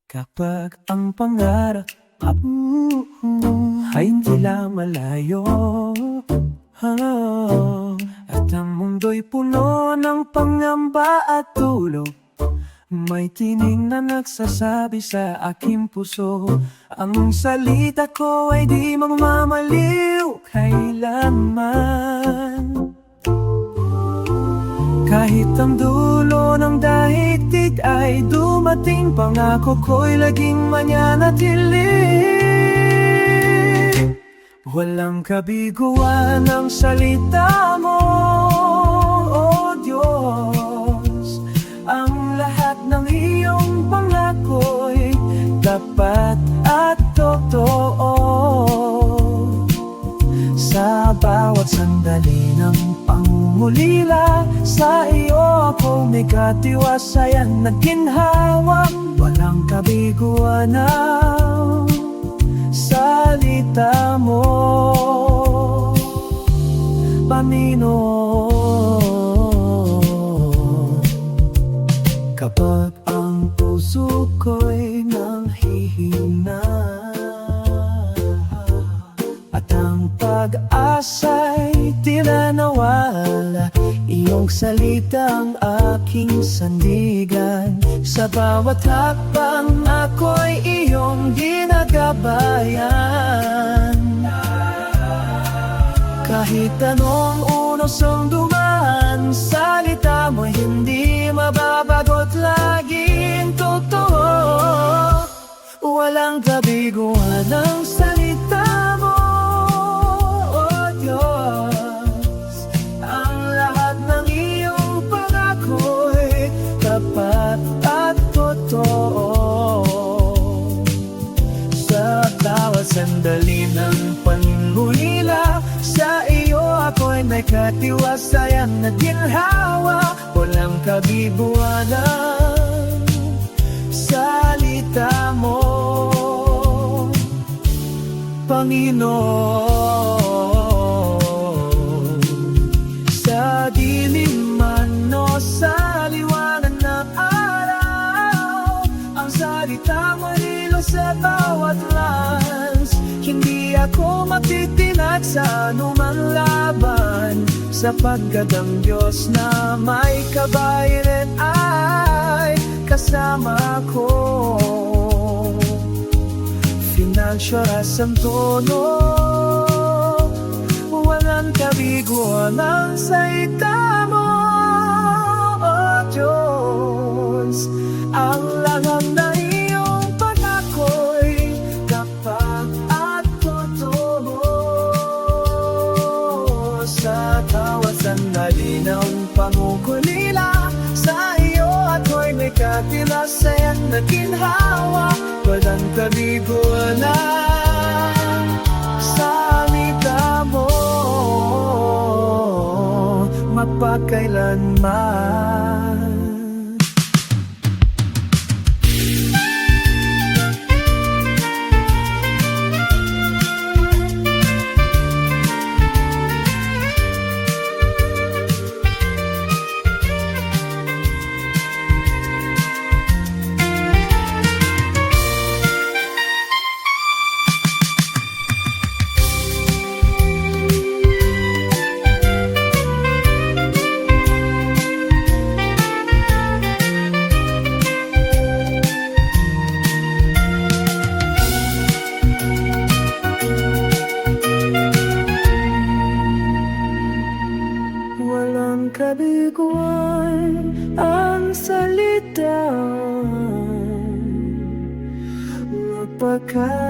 Kapag ang pangarap ay tila malayo, at ang mundo'y puno ng pangamba at tulog, may tinig na nagsasabi sa aking puso, ang salita ko ay di magmamaliw kailanman. Kahit ang dulo ng daigdig ay dumating, pangako ko'y laging manyanatili. Walang kabiguan ang salita mo, O Diyos. Ang lahat ng iyong pangako'y tapat at totoo. Sa bawat sandali ng pangungulila, sa iyo ako may katiwasayan na ginhawa. Walang kabiguan ang salita mo, Panginoon. Kapag ang puso ko'y nanghihina at ang pag-asa'y tila nawala, iyong salita ang aking sandigan. Sa bawat hakbang ako'y iyong ginagabayan. Kahit anong unos ang dumaan, salita mo'y hindi mababago't laging totoo. Walang kabiguan ang salita mo, O Diyos. Ang lahat ng iyong pangako'y tapat at totoo. Sa bawat sandali ng panghulila, sa iyo ako'y may katiwasayan na ginhawa. Walang kabiguan ang salita mo, Panginoon. Sa dilim man o sa liwanag ng araw, ang salita mo hilo sa bawat lans. Hindi ako matitinag sa anumang laban, sapagkat ang Diyos na may kabayaran ay kasama ko. Finansyaras ang tono, walang kabiguan ang salita mo, O Diyos. Ang lahat na iyong pangako'y tapat at totoo. Sa bawat sandali ng pangungulila, sa iyo ako'y may katiwasayan na ginhawa. Walang kabiguan ang salita mo, mapagkailanman. Walang kabiguan ang salita, magpaka